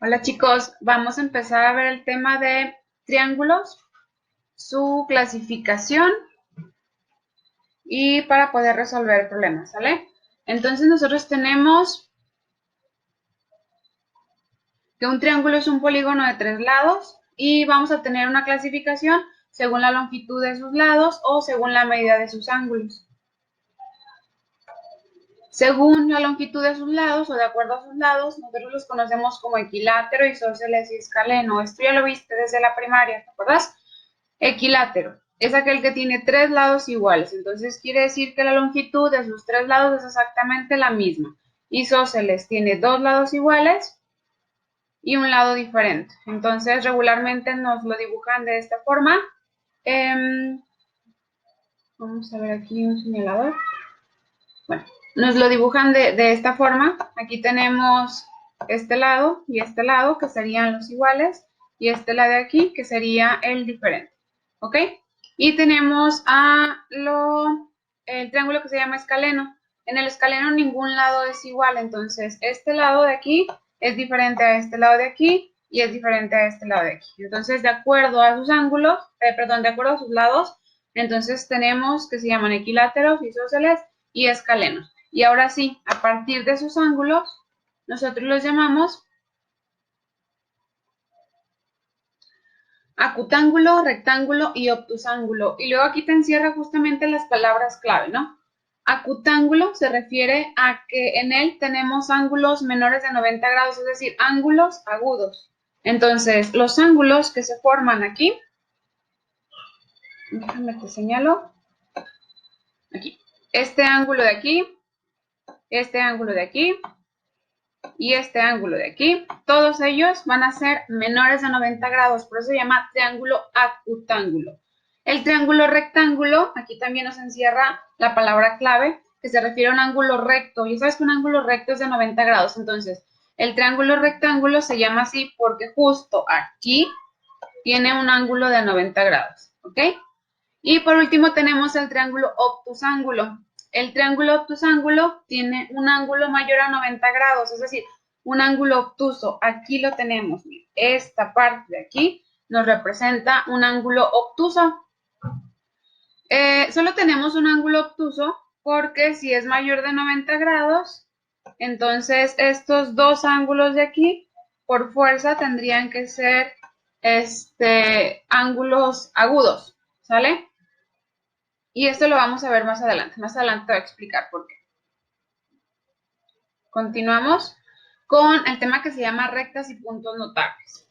Hola chicos, vamos a empezar a ver el tema de triángulos, su clasificación y para poder resolver problemas, ¿sale? Entonces nosotros tenemos que un triángulo es un polígono de 3 lados y vamos a tener una clasificación según la longitud de sus lados o según la medida de sus ángulos. Según la longitud de sus lados o de acuerdo a sus lados, nosotros los conocemos como equilátero, isósceles y escaleno. Esto ya lo viste desde la primaria, ¿te acuerdas? Equilátero es aquel que tiene 3 lados iguales, entonces quiere decir que la longitud de sus 3 lados es exactamente la misma. Isósceles tiene 2 lados iguales y un lado diferente, entonces regularmente nos lo dibujan de esta forma. Vamos a ver aquí un señalador. Bueno, nos lo dibujan de esta forma. Aquí tenemos este lado y este lado, que serían los iguales, y este lado de aquí, que sería el diferente. ¿Ok? Y tenemos el triángulo que se llama escaleno. En el escaleno ningún lado es igual, entonces este lado de aquí es diferente a este lado de aquí y es diferente a este lado de aquí. Entonces, de acuerdo a sus ángulos, perdón, de acuerdo a sus lados, entonces tenemos que se llaman equiláteros, isósceles y escalenos. Y ahora sí, a partir de sus ángulos, nosotros los llamamos acutángulo, rectángulo y obtusángulo. Y luego aquí te encierra justamente las palabras clave, ¿no? Acutángulo se refiere a que en él tenemos ángulos menores de 90 grados, es decir, ángulos agudos. Entonces, los ángulos que se forman aquí, déjame te señalo, aquí, este ángulo de aquí, este ángulo de aquí, y este ángulo de aquí, todos ellos van a ser menores de 90 grados, por eso se llama triángulo acutángulo. El triángulo rectángulo, aquí también nos encierra la palabra clave, que se refiere a un ángulo recto. Y sabes que un ángulo recto es de 90 grados, entonces el triángulo rectángulo se llama así porque justo aquí tiene un ángulo de 90 grados, ¿ok? Y por último tenemos el triángulo obtusángulo. El triángulo obtusángulo tiene un ángulo mayor a 90 grados, es decir, un ángulo obtuso. Aquí lo tenemos. Esta parte de aquí nos representa un ángulo obtuso. Solo tenemos un ángulo obtuso porque si es mayor de 90 grados, entonces estos dos ángulos de aquí, por fuerza, tendrían que ser ángulos agudos, ¿sale? Y esto lo vamos a ver más adelante. Más adelante te voy a explicar por qué. Continuamos con el tema que se llama rectas y puntos notables.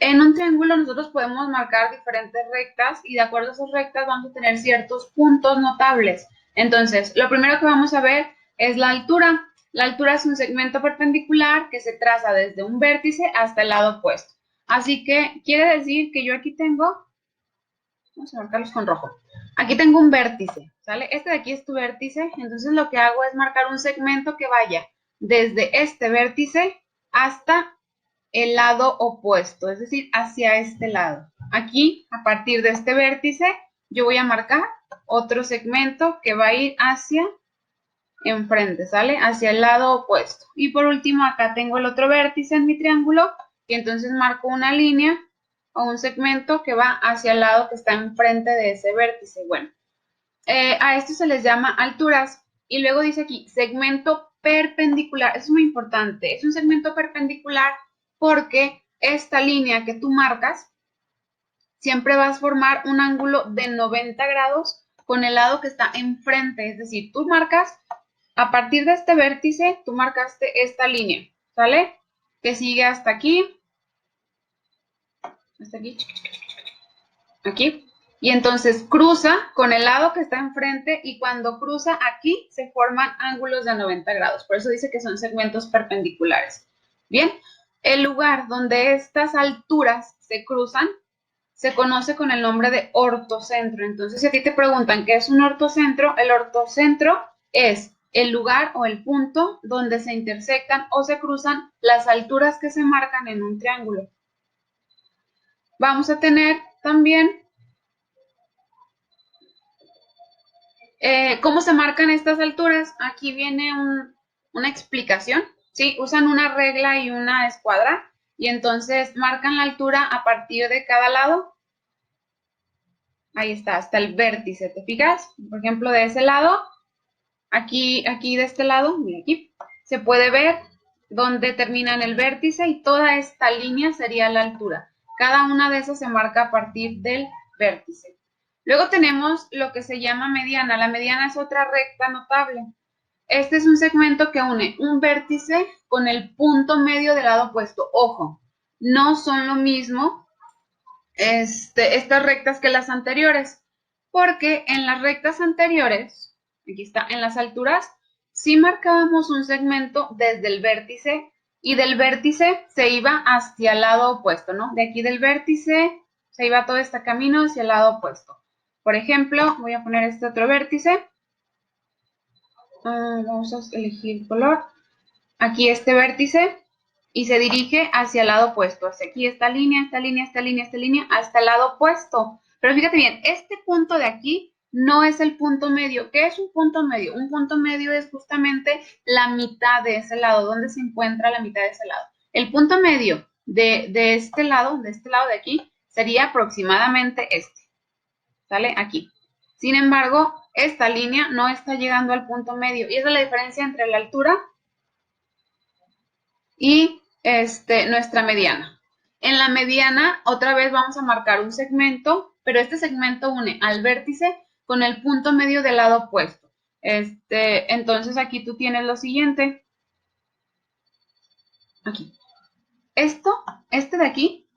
En un triángulo nosotros podemos marcar diferentes rectas y de acuerdo a esas rectas vamos a tener ciertos puntos notables. Entonces, lo primero que vamos a ver es la altura. La altura es un segmento perpendicular que se traza desde un vértice hasta el lado opuesto. Así que quiere decir que yo aquí tengo, vamos a marcarlos con rojo. Aquí tengo un vértice, ¿sale? Este de aquí es tu vértice, entonces lo que hago es marcar un segmento que vaya desde este vértice hasta el lado opuesto, es decir, hacia este lado. Aquí, a partir de este vértice, yo voy a marcar otro segmento que va a ir hacia enfrente, ¿sale? Hacia el lado opuesto. Y por último, acá tengo el otro vértice en mi triángulo, y entonces marco una línea o un segmento que va hacia el lado que está enfrente de ese vértice. Bueno, a esto se les llama alturas. Y luego dice aquí, segmento perpendicular. Eso es muy importante. Es un segmento perpendicular porque esta línea que tú marcas siempre vas a formar un ángulo de 90 grados con el lado que está enfrente. Es decir, tú marcas, a partir de este vértice, tú marcaste esta línea, ¿sale? Que sigue hasta aquí, y entonces cruza con el lado que está enfrente y cuando cruza aquí se forman ángulos de 90 grados. Por eso dice que son segmentos perpendiculares. Bien, el lugar donde estas alturas se cruzan se conoce con el nombre de ortocentro. Entonces, si a ti te preguntan qué es un ortocentro, el ortocentro es el lugar o el punto donde se intersectan o se cruzan las alturas que se marcan en un triángulo. Vamos a tener también ¿cómo se marcan estas alturas? Aquí viene una explicación. ¿sí? Usan una regla y una escuadra y entonces marcan la altura a partir de cada lado. Ahí está, hasta el vértice, ¿te fijas? Por ejemplo, de ese lado, aquí de este lado, mira aquí, se puede ver dónde termina en el vértice y toda esta línea sería la altura. Cada una de esas se marca a partir del vértice. Luego tenemos lo que se llama mediana. La mediana es otra recta notable. Este es un segmento que une un vértice con el punto medio del lado opuesto. Ojo, no son lo mismo estas rectas que las anteriores, porque en las rectas anteriores, aquí está, en las alturas, sí marcábamos un segmento desde el vértice y del vértice se iba hacia el lado opuesto, ¿no? De aquí del vértice se iba todo este camino hacia el lado opuesto. Por ejemplo, voy a poner este otro vértice. Vamos a elegir color. Aquí este vértice y se dirige hacia el lado opuesto. Hacia aquí esta línea, esta línea, esta línea, esta línea, hasta el lado opuesto. Pero fíjate bien, este punto de aquí no es el punto medio. ¿Qué es un punto medio? Un punto medio es justamente la mitad de ese lado, donde se encuentra la mitad de ese lado. El punto medio de este lado de aquí, sería aproximadamente este. ¿Sale? Aquí. Sin embargo, esta línea no está llegando al punto medio. Y esa es la diferencia entre la altura y nuestra mediana. En la mediana, otra vez vamos a marcar un segmento, pero este segmento une al vértice con el punto medio del lado opuesto. Entonces aquí tú tienes lo siguiente. Aquí. Este de aquí,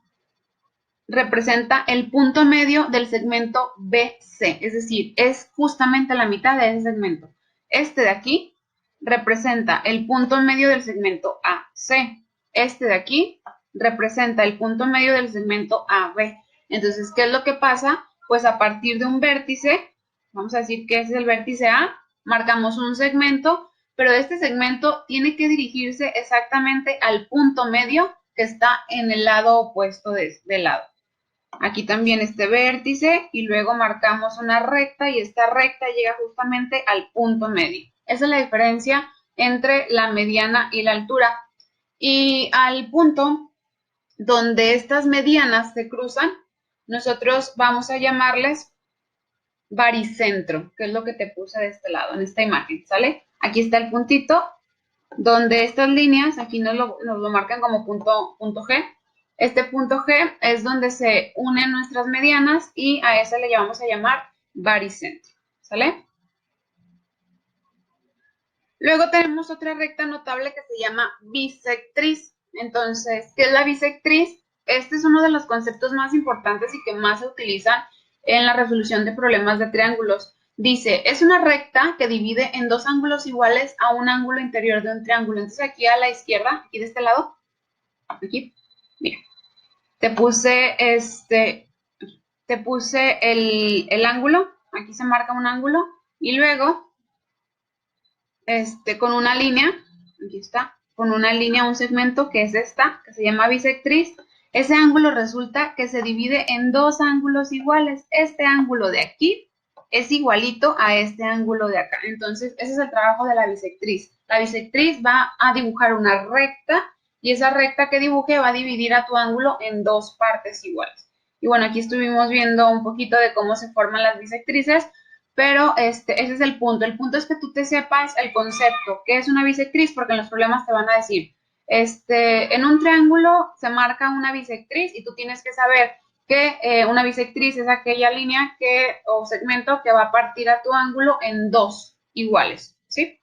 representa el punto medio del segmento BC, es decir, es justamente la mitad de ese segmento. Este de aquí representa el punto medio del segmento AC. Este de aquí representa el punto medio del segmento AB. Entonces, ¿qué es lo que pasa? Pues a partir de un vértice, vamos a decir que ese es el vértice A, marcamos un segmento, pero este segmento tiene que dirigirse exactamente al punto medio que está en el lado opuesto del lado. Aquí también este vértice y luego marcamos una recta y esta recta llega justamente al punto medio. Esa es la diferencia entre la mediana y la altura. Y al punto donde estas medianas se cruzan, nosotros vamos a llamarles baricentro, que es lo que te puse de este lado, en esta imagen, ¿sale? Aquí está el puntito donde estas líneas, aquí nos lo marcan como punto G. Este punto G es donde se unen nuestras medianas y a esa le vamos a llamar baricentro, ¿sale? Luego tenemos otra recta notable que se llama bisectriz. Entonces, ¿qué es la bisectriz? Este es uno de los conceptos más importantes y que más se utilizan en la resolución de problemas de triángulos. Dice, es una recta que divide en dos ángulos iguales a un ángulo interior de un triángulo. Entonces, aquí a la izquierda, aquí de este lado, aquí, mira, te puse el ángulo, aquí se marca un ángulo, y luego, con una línea, aquí está, con una línea, un segmento que es esta, que se llama bisectriz. Ese ángulo resulta que se divide en dos ángulos iguales. Este ángulo de aquí es igualito a este ángulo de acá. Entonces, ese es el trabajo de la bisectriz. La bisectriz va a dibujar una recta y esa recta que dibuje va a dividir a tu ángulo en dos partes iguales. Y bueno, aquí estuvimos viendo un poquito de cómo se forman las bisectrices, pero ese es el punto. El punto es que tú te sepas el concepto, qué es una bisectriz, porque en los problemas te van a decir, en un triángulo se marca una bisectriz y tú tienes que saber que una bisectriz es aquella línea o segmento que va a partir a tu ángulo en dos iguales, ¿sí?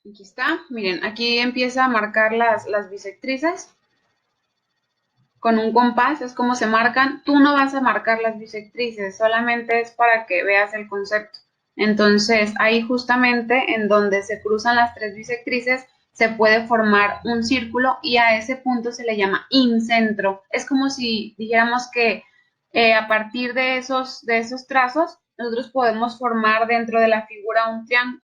Aquí está, miren, aquí empieza a marcar las bisectrices con un compás, es como se marcan. Tú no vas a marcar las bisectrices, solamente es para que veas el concepto. Entonces, ahí justamente en donde se cruzan las tres bisectrices, se puede formar un círculo y a ese punto se le llama incentro. Es como si dijéramos que a partir de esos trazos, nosotros podemos formar dentro de la figura un triángulo,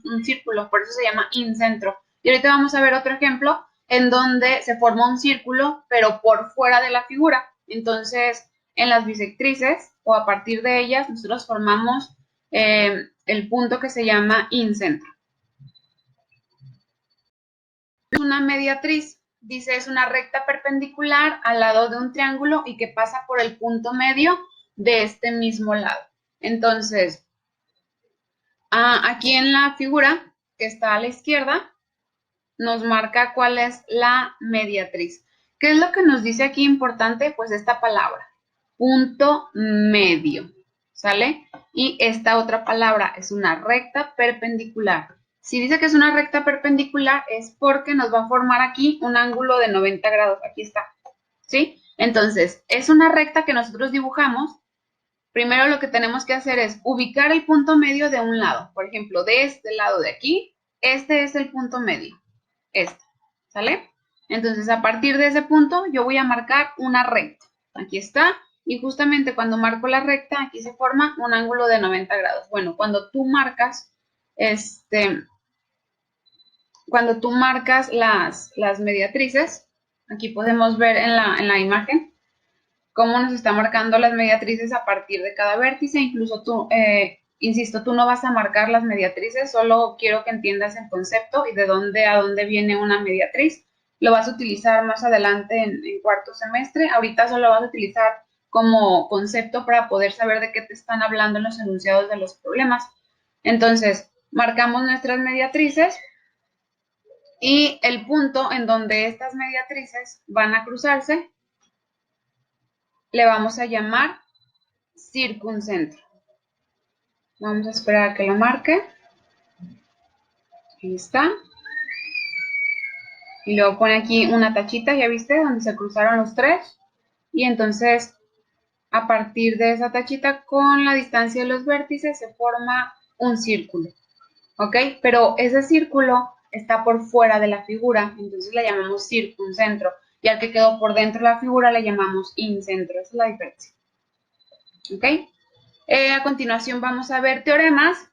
un círculo, por eso se llama incentro. Y ahorita vamos a ver otro ejemplo en donde se forma un círculo, pero por fuera de la figura. Entonces, en las bisectrices, o a partir de ellas, nosotros formamos el punto que se llama incentro. Una mediatriz, dice, es una recta perpendicular al lado de un triángulo y que pasa por el punto medio de este mismo lado. Entonces, aquí en la figura que está a la izquierda, nos marca cuál es la mediatriz. ¿Qué es lo que nos dice aquí importante? Pues esta palabra, punto medio, ¿sale? Y esta otra palabra es una recta perpendicular. Si dice que es una recta perpendicular es porque nos va a formar aquí un ángulo de 90 grados. Aquí está, ¿sí? Entonces, es una recta que nosotros dibujamos. Primero lo que tenemos que hacer es ubicar el punto medio de un lado. Por ejemplo, de este lado de aquí, este es el punto medio. Este, ¿sale? Entonces, a partir de ese punto, yo voy a marcar una recta. Aquí está. Y justamente cuando marco la recta, aquí se forma un ángulo de 90 grados. Bueno, cuando tú marcas, las mediatrices, aquí podemos ver en la imagen cómo nos está marcando las mediatrices a partir de cada vértice. Incluso tú, insisto, tú no vas a marcar las mediatrices, solo quiero que entiendas el concepto y de dónde a dónde viene una mediatriz. Lo vas a utilizar más adelante en cuarto semestre. Ahorita solo vas a utilizar como concepto para poder saber de qué te están hablando en los enunciados de los problemas. Entonces, marcamos nuestras mediatrices y el punto en donde estas mediatrices van a cruzarse le vamos a llamar circuncentro. Vamos a esperar a que lo marque. Ahí está. Y luego pone aquí una tachita, ya viste, donde se cruzaron los tres. Y entonces, a partir de esa tachita, con la distancia de los vértices, se forma un círculo. ¿Ok? Pero ese círculo está por fuera de la figura, entonces le llamamos circuncentro. Y al que quedó por dentro de la figura le llamamos incentro. Esa es la diferencia. ¿Ok? A continuación vamos a ver teoremas.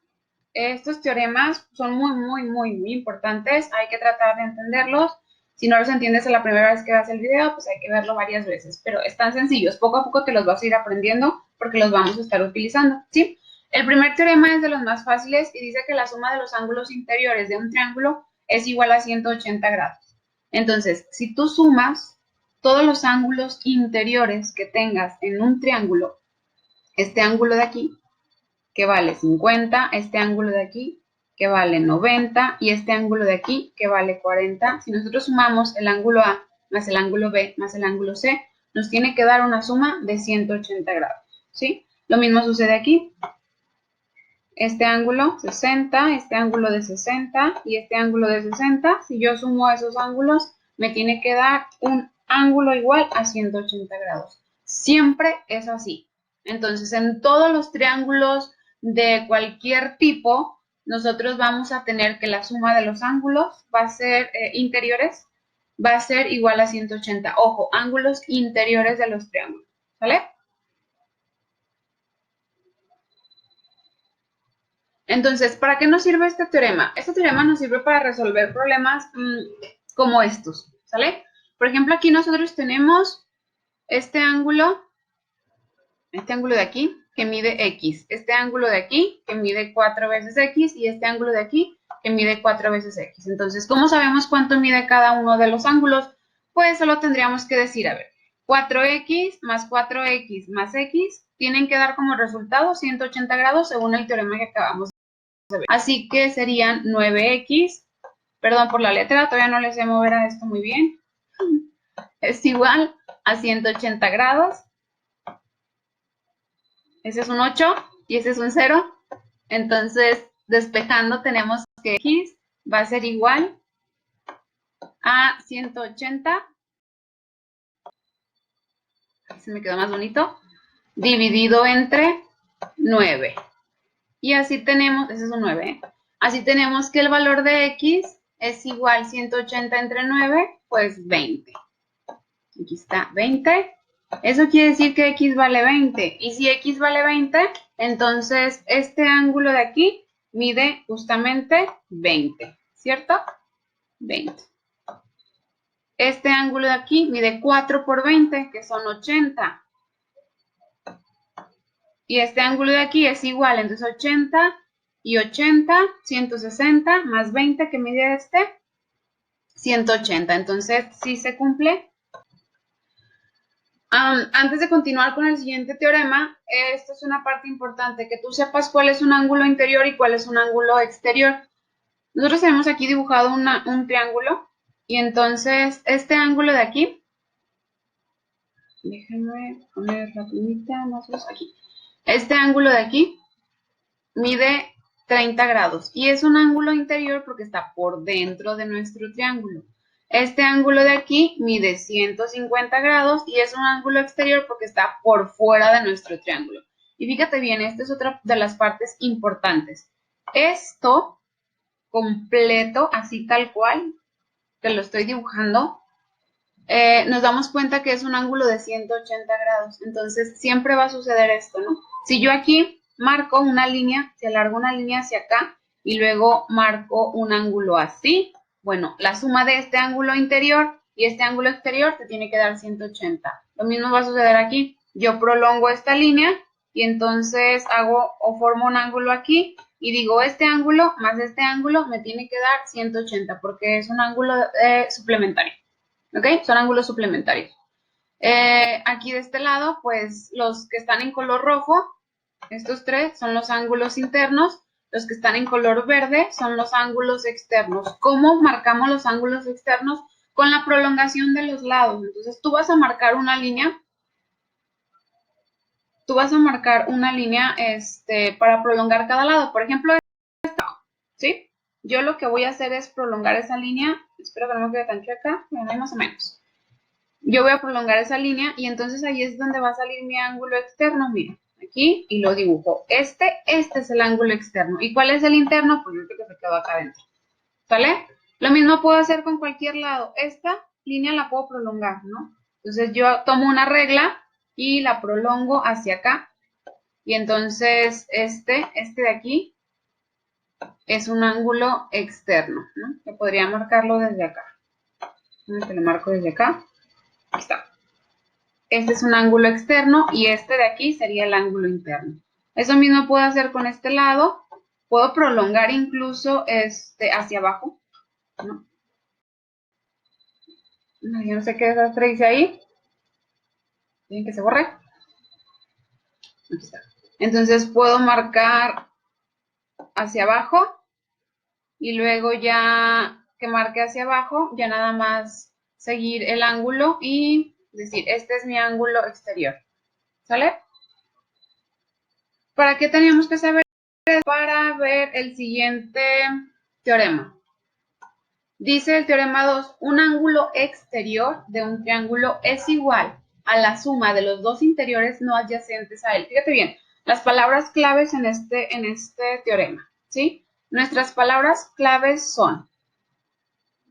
Estos teoremas son muy importantes. Hay que tratar de entenderlos. Si no los entiendes la primera vez que veas el video, pues hay que verlo varias veces. Pero están sencillos. Poco a poco te los vas a ir aprendiendo porque los vamos a estar utilizando, ¿sí? El primer teorema es de los más fáciles y dice que la suma de los ángulos interiores de un triángulo es igual a 180 grados. Entonces, si tú sumas todos los ángulos interiores que tengas en un triángulo, este ángulo de aquí, que vale 50, este ángulo de aquí, que vale 90, y este ángulo de aquí, que vale 40. Si nosotros sumamos el ángulo A más el ángulo B más el ángulo C, nos tiene que dar una suma de 180 grados, ¿sí? Lo mismo sucede aquí. Este ángulo 60, este ángulo de 60 y este ángulo de 60, si yo sumo esos ángulos, me tiene que dar un ángulo igual a 180 grados. Siempre es así. Entonces, en todos los triángulos de cualquier tipo, nosotros vamos a tener que la suma de los ángulos va a ser interiores, va a ser igual a 180. Ojo, ángulos interiores de los triángulos, ¿vale? Entonces, ¿para qué nos sirve este teorema? Este teorema nos sirve para resolver problemas como estos, ¿sale? Por ejemplo, aquí nosotros tenemos este ángulo de aquí, que mide X, este ángulo de aquí, que mide 4 veces X, y este ángulo de aquí, que mide 4 veces X. Entonces, ¿cómo sabemos cuánto mide cada uno de los ángulos? Pues solo tendríamos que decir, a ver, 4X más 4X más X tienen que dar como resultado 180 grados según el teorema que acabamos de ver. Así que serían 9X, perdón por la letra, todavía no le sé mover a esto muy bien, es igual a 180 grados. Ese es un 8 y ese es un 0. Entonces, despejando, tenemos que X va a ser igual a 180. Se me quedó más bonito. Dividido entre 9. Y así tenemos, ese es un 9, ¿eh? Así tenemos que el valor de X es igual 180 entre 9, pues 20. Aquí está 20. Eso quiere decir que X vale 20. Y si X vale 20, entonces este ángulo de aquí mide justamente 20, ¿cierto? 20. Este ángulo de aquí mide 4 por 20, que son 80. y este ángulo de aquí es igual, entonces 80 y 80, 160 más 20 que mide 180. Entonces, sí se cumple. Antes de continuar con el siguiente teorema, esto es una parte importante, que tú sepas cuál es un ángulo interior y cuál es un ángulo exterior. Nosotros tenemos aquí dibujado un triángulo, y entonces este ángulo de aquí, déjenme poner la plumita más o menos aquí, este ángulo de aquí mide 30 grados y es un ángulo interior porque está por dentro de nuestro triángulo. Este ángulo de aquí mide 150 grados y es un ángulo exterior porque está por fuera de nuestro triángulo. Y fíjate bien, esta es otra de las partes importantes. Esto completo, así tal cual, que lo estoy dibujando, nos damos cuenta que es un ángulo de 180 grados. Entonces, siempre va a suceder esto, ¿no? Si yo aquí marco una línea, si alargo una línea hacia acá y luego marco un ángulo así, bueno, la suma de este ángulo interior y este ángulo exterior te tiene que dar 180. Lo mismo va a suceder aquí. Yo prolongo esta línea y entonces hago o formo un ángulo aquí y digo este ángulo más este ángulo me tiene que dar 180 porque es un ángulo suplementario. ¿Ok? Son ángulos suplementarios. Aquí de este lado, pues los que están en color rojo, estos tres son los ángulos internos. Los que están en color verde son los ángulos externos. ¿Cómo marcamos los ángulos externos? Con la prolongación de los lados. Entonces tú vas a marcar una línea. Para prolongar cada lado. Por ejemplo, ¿sí? Yo lo que voy a hacer es prolongar esa línea. Espero que no me quede tan acá. Bueno, más o menos. Yo voy a prolongar esa línea y entonces ahí es donde va a salir mi ángulo externo, mira, aquí, y lo dibujo. Este es el ángulo externo. ¿Y cuál es el interno? Pues este que se quedó acá adentro. ¿Sale? Lo mismo puedo hacer con cualquier lado. Esta línea la puedo prolongar, ¿no? Entonces yo tomo una regla y la prolongo hacia acá. Y entonces este de aquí es un ángulo externo, ¿no? Yo podría marcarlo desde acá. Te lo marco desde acá. Aquí está. Este es un ángulo externo y este de aquí sería el ángulo interno. Eso mismo puedo hacer con este lado. Puedo prolongar incluso hacia abajo, ¿no? Yo no sé qué desastre hice ahí. ¿Tienen que se borre? Aquí está. Entonces puedo marcar hacia abajo y luego ya que marque hacia abajo, ya nada más seguir el ángulo y decir, este es mi ángulo exterior. ¿Sale? ¿Para qué teníamos que saber? Para ver el siguiente teorema. Dice el teorema 2, un ángulo exterior de un triángulo es igual a la suma de los dos interiores no adyacentes a él. Fíjate bien, las palabras claves en este teorema, ¿sí? Nuestras palabras claves son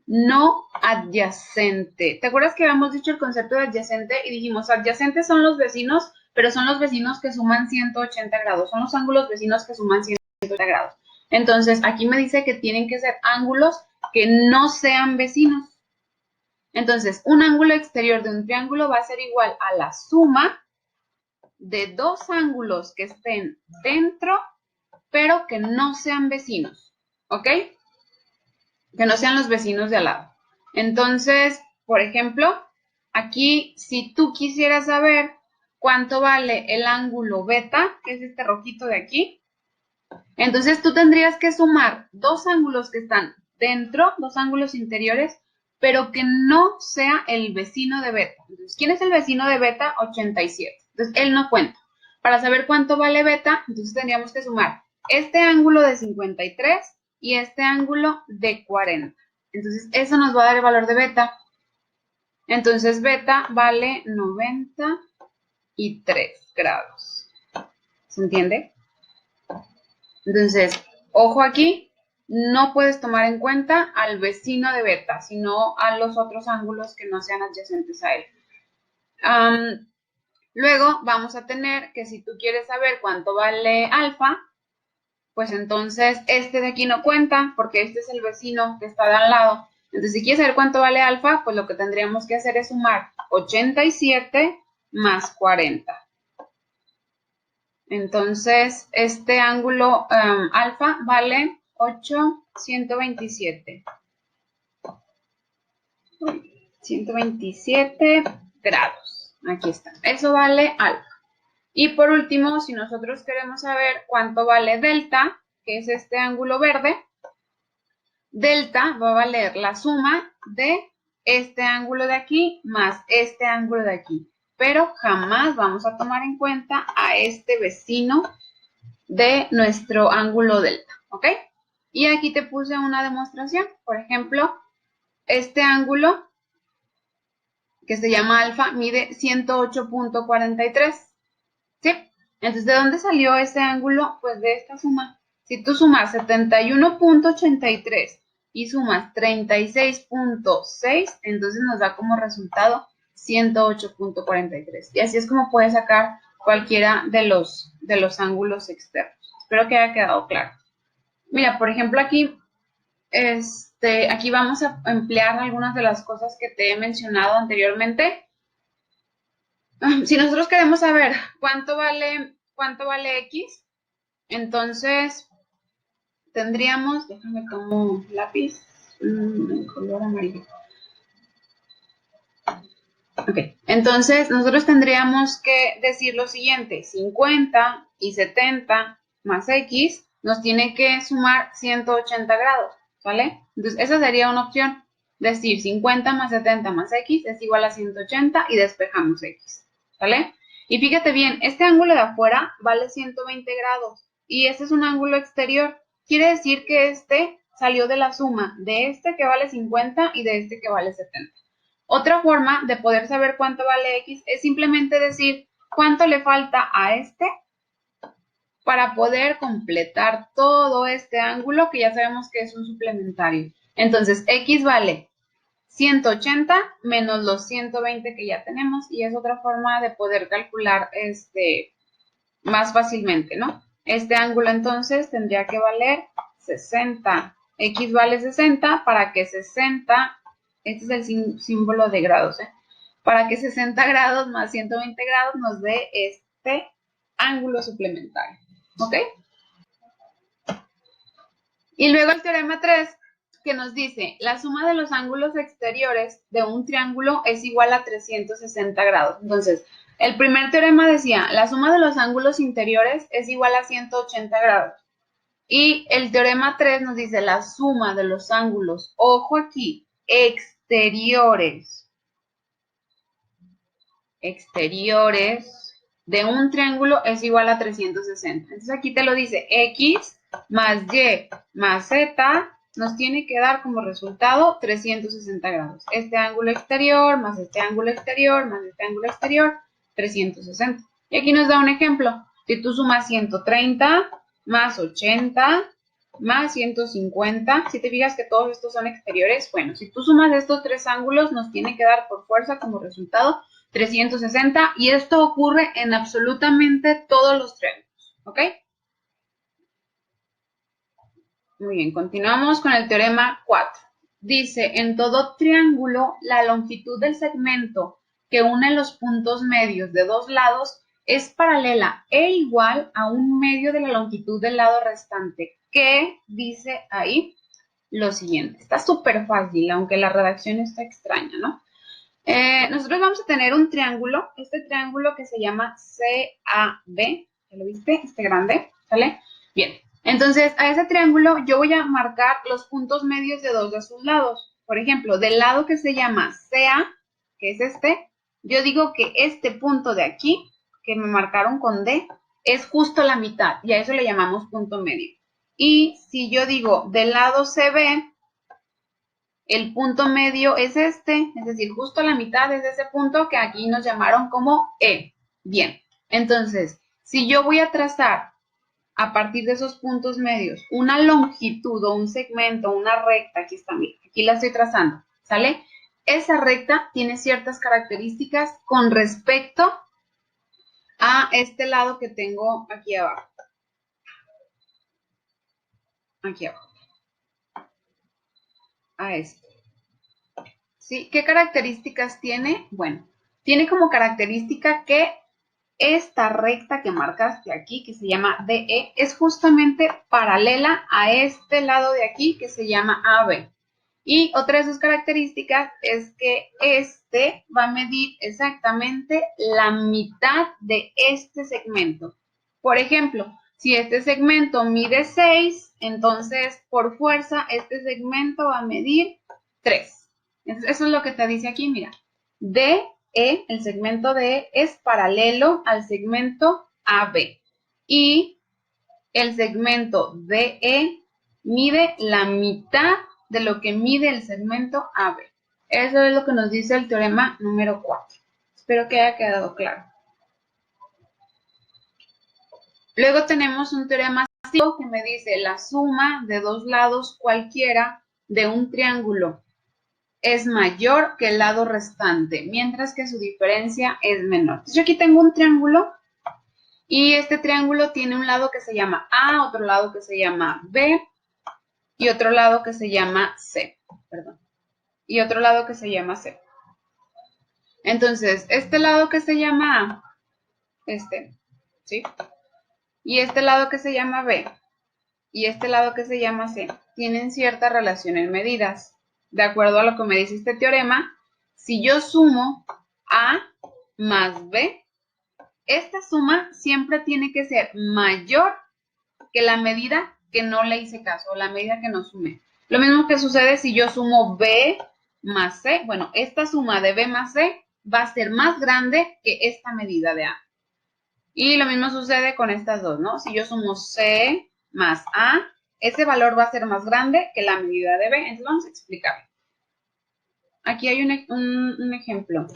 no adyacente. ¿Te acuerdas que habíamos dicho el concepto de adyacente y dijimos adyacentes son los vecinos, pero son los vecinos que suman 180 grados, son los ángulos vecinos que suman 180 grados? Entonces, aquí me dice que tienen que ser ángulos que no sean vecinos. Entonces, un ángulo exterior de un triángulo va a ser igual a la suma de dos ángulos que estén dentro, pero que no sean vecinos, ¿ok? Que no sean los vecinos de al lado. Entonces, por ejemplo, aquí, si tú quisieras saber cuánto vale el ángulo beta, que es este rojito de aquí, entonces tú tendrías que sumar dos ángulos que están dentro, dos ángulos interiores, pero que no sea el vecino de beta. Entonces, ¿quién es el vecino de beta? 87. Entonces, él no cuenta. Para saber cuánto vale beta, entonces tendríamos que sumar este ángulo de 53 y este ángulo de 40. Entonces, eso nos va a dar el valor de beta. Entonces, beta vale 93 grados. ¿Se entiende? Entonces, ojo aquí, no puedes tomar en cuenta al vecino de beta, sino a los otros ángulos que no sean adyacentes a él. Luego vamos a tener que si tú quieres saber cuánto vale alfa, pues entonces este de aquí no cuenta porque este es el vecino que está de al lado. Entonces, si quieres saber cuánto vale alfa, pues lo que tendríamos que hacer es sumar 87 más 40. Entonces, este ángulo alfa vale 8,127. 127 grados. Aquí está. Eso vale alfa. Y por último, si nosotros queremos saber cuánto vale delta, que es este ángulo verde, delta va a valer la suma de este ángulo de aquí más este ángulo de aquí. Pero jamás vamos a tomar en cuenta a este vecino de nuestro ángulo delta, ¿ok? Y aquí te puse una demostración. Por ejemplo, este ángulo, que se llama alfa, mide 108,43, ¿sí? Entonces, ¿de dónde salió ese ángulo? Pues de esta suma. Si tú sumas 71,83 y sumas 36,6, entonces nos da como resultado 108,43. Y así es como puedes sacar cualquiera de los ángulos externos. Espero que haya quedado claro. Mira, por ejemplo, aquí, aquí vamos a emplear algunas de las cosas que te he mencionado anteriormente. Si nosotros queremos saber cuánto vale X, entonces tendríamos, déjame tomo lápiz, en color amarillo. Ok, entonces nosotros tendríamos que decir lo siguiente: 50 y 70 más X nos tiene que sumar 180 grados, ¿vale? Entonces esa sería una opción, decir 50 más 70 más X es igual a 180 y despejamos X, ¿vale? Y fíjate bien, este ángulo de afuera vale 120 grados y este es un ángulo exterior. Quiere decir que este salió de la suma de este que vale 50 y de este que vale 70. Otra forma de poder saber cuánto vale X es simplemente decir cuánto le falta a este para poder completar todo este ángulo que ya sabemos que es un suplementario. Entonces, X vale 180 menos los 120 que ya tenemos y es otra forma de poder calcular más fácilmente, ¿no? Este ángulo entonces tendría que valer 60. X vale 60 para que 60, este es el símbolo de grados, para que 60 grados más 120 grados nos dé este ángulo suplementario, ¿ok? Y luego el teorema 3, que nos dice, la suma de los ángulos exteriores de un triángulo es igual a 360 grados. Entonces, el primer teorema decía, la suma de los ángulos interiores es igual a 180 grados. Y el teorema 3 nos dice, la suma de los ángulos, ojo aquí, exteriores de un triángulo es igual a 360. Entonces aquí te lo dice, X más Y más Z nos tiene que dar como resultado 360 grados. Este ángulo exterior más este ángulo exterior más este ángulo exterior, 360. Y aquí nos da un ejemplo. Si tú sumas 130 más 80 más 150, si te fijas que todos estos son exteriores, bueno, si tú sumas estos tres ángulos nos tiene que dar por fuerza como resultado 360 y esto ocurre en absolutamente todos los triángulos, ¿ok? Muy bien, continuamos con el teorema 4. Dice, en todo triángulo, la longitud del segmento que une los puntos medios de dos lados es paralela e igual a un medio de la longitud del lado restante, que dice ahí lo siguiente. Está súper fácil, aunque la redacción está extraña, ¿no? Nosotros vamos a tener un triángulo, este triángulo que se llama CAB, ¿ya lo viste? Este grande, ¿sale? Bien, entonces a ese triángulo yo voy a marcar los puntos medios de dos de sus lados. Por ejemplo, del lado que se llama CA, que es este, yo digo que este punto de aquí, que me marcaron con D, es justo la mitad y a eso le llamamos punto medio. Y si yo digo del lado CB, el punto medio es este, es decir, justo a la mitad es ese punto que aquí nos llamaron como E. Bien, entonces, si yo voy a trazar a partir de esos puntos medios una longitud o un segmento, una recta, aquí está, mira, aquí la estoy trazando, ¿sale? Esa recta tiene ciertas características con respecto a este lado que tengo aquí abajo. Aquí abajo. A este. ¿Sí? ¿Qué características tiene? Bueno, tiene como característica que esta recta que marcaste aquí, que se llama DE, es justamente paralela a este lado de aquí, que se llama AB. Y otra de sus características es que este va a medir exactamente la mitad de este segmento. Por ejemplo, si este segmento mide 6, entonces por fuerza este segmento va a medir 3. Entonces, eso es lo que te dice aquí, mira. DE, el segmento DE es paralelo al segmento AB. Y el segmento DE mide la mitad de lo que mide el segmento AB. Eso es lo que nos dice el teorema número 4. Espero que haya quedado claro. Luego tenemos un teorema 5 que me dice la suma de dos lados cualquiera de un triángulo es mayor que el lado restante, mientras que su diferencia es menor. Entonces, yo aquí tengo un triángulo y este triángulo tiene un lado que se llama A, otro lado que se llama B y otro lado que se llama C. Perdón. Y otro lado que se llama C. Entonces, este lado que se llama A, ¿sí? Y este lado que se llama B, y este lado que se llama C, tienen cierta relación en medidas. De acuerdo a lo que me dice este teorema, si yo sumo A más B, esta suma siempre tiene que ser mayor que la medida que no le hice caso, o la medida que no sumé. Lo mismo que sucede si yo sumo B más C. Bueno, esta suma de B más C va a ser más grande que esta medida de A. Y lo mismo sucede con estas dos, ¿no? Si yo sumo C más A, ese valor va a ser más grande que la medida de B. Entonces vamos a explicarlo. Aquí hay un ejemplo.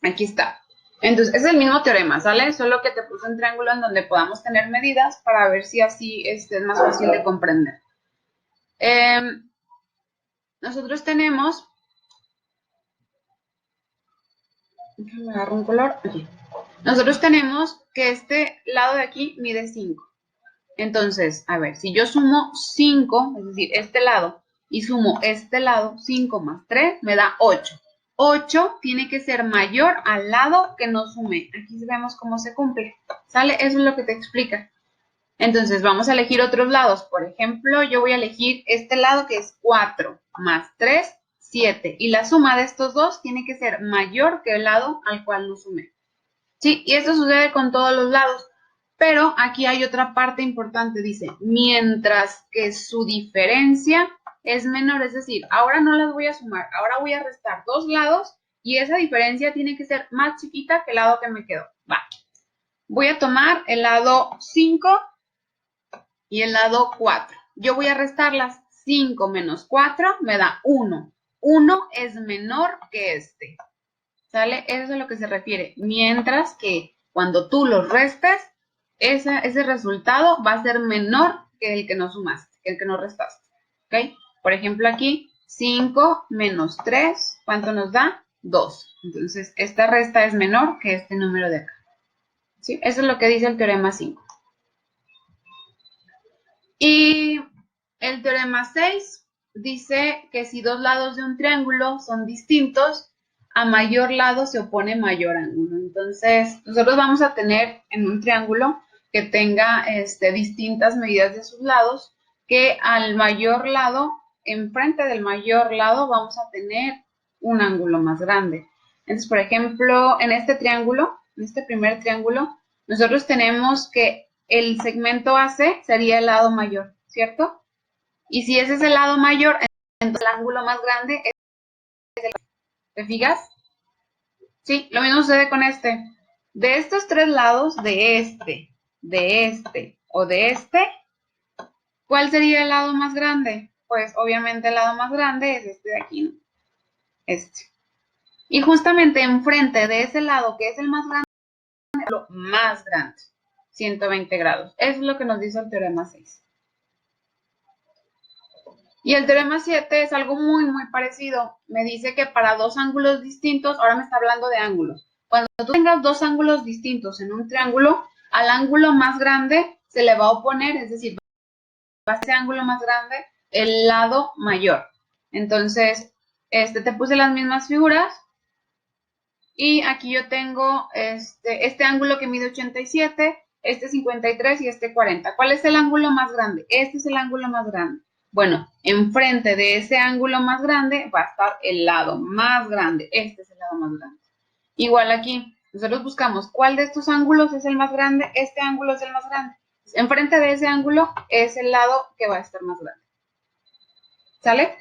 Aquí está. Entonces, es el mismo teorema, ¿sale? Solo que te puse un triángulo en donde podamos tener medidas para ver si así es más fácil de comprender. Nosotros tenemos... Déjame agarrar un color. Aquí. Nosotros tenemos que este lado de aquí mide 5. Entonces, a ver, si yo sumo 5, es decir, este lado, y sumo este lado, 5 más 3, me da 8. 8 tiene que ser mayor al lado que no sumé. Aquí vemos cómo se cumple. ¿Sale? Eso es lo que te explica. Entonces, vamos a elegir otros lados. Por ejemplo, yo voy a elegir este lado que es 4 más 3, 7. Y la suma de estos dos tiene que ser mayor que el lado al cual no sumé. ¿Sí? Y esto sucede con todos los lados. Pero aquí hay otra parte importante, dice, mientras que su diferencia es menor, es decir, ahora no las voy a sumar, ahora voy a restar dos lados y esa diferencia tiene que ser más chiquita que el lado que me quedó. Va. Voy a tomar el lado 5 y el lado 4. Yo voy a restarlas. 5 menos 4 me da 1. 1 es menor que este. ¿Sale? Eso es a lo que se refiere. Mientras que cuando tú los restes, ese resultado va a ser menor que el que no sumaste, que el que no restaste. ¿Ok? Por ejemplo, aquí 5 menos 3, ¿cuánto nos da? 2. Entonces, esta resta es menor que este número de acá. ¿Sí? Eso es lo que dice el teorema 5. Y el teorema 6 dice que si dos lados de un triángulo son distintos, a mayor lado se opone mayor ángulo. Entonces, nosotros vamos a tener en un triángulo que tenga distintas medidas de sus lados, que al mayor lado, enfrente del mayor lado, vamos a tener un ángulo más grande. Entonces, por ejemplo, en este triángulo, en este primer triángulo, nosotros tenemos que el segmento AC sería el lado mayor, ¿cierto? Y si ese es el lado mayor, entonces el ángulo más grande es el... ¿Te fijas? Sí, lo mismo sucede con este. De estos tres lados, de este o de este, ¿cuál sería el lado más grande? Pues obviamente el lado más grande es este de aquí, ¿no? Este. Y justamente enfrente de ese lado, que es el más grande, es lo más grande, 120 grados. Eso es lo que nos dice el teorema 6. Y el teorema 7 es algo muy, muy parecido. Me dice que para dos ángulos distintos, ahora me está hablando de ángulos. Cuando tú tengas dos ángulos distintos en un triángulo, al ángulo más grande se le va a oponer, es decir, va a ese ángulo más grande el lado mayor. Entonces, te puse las mismas figuras Y aquí yo tengo este ángulo que mide 87, este 53 y este 40. ¿Cuál es el ángulo más grande? Este es el ángulo más grande. Bueno, enfrente de ese ángulo más grande va a estar el lado más grande. Este es el lado más grande. Igual aquí, nosotros buscamos cuál de estos ángulos es el más grande. Este ángulo es el más grande. Enfrente de ese ángulo es el lado que va a estar más grande. ¿Sale?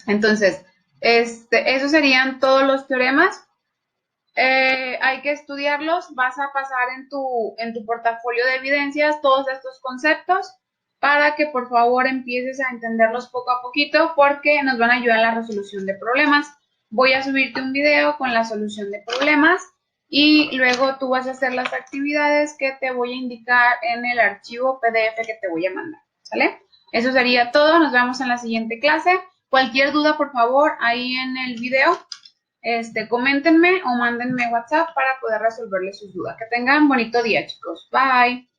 Entonces, esos serían todos los teoremas. Hay que estudiarlos, vas a pasar en tu portafolio de evidencias todos estos conceptos para que por favor empieces a entenderlos poco a poquito porque nos van a ayudar en la resolución de problemas. Voy a subirte un video con la solución de problemas y luego tú vas a hacer las actividades que te voy a indicar en el archivo PDF que te voy a mandar, ¿sale? Eso sería todo, nos vemos en la siguiente clase. Cualquier duda, por favor, ahí en el video coméntenme o mándenme WhatsApp para poder resolverles sus dudas. Que tengan bonito día, chicos. Bye.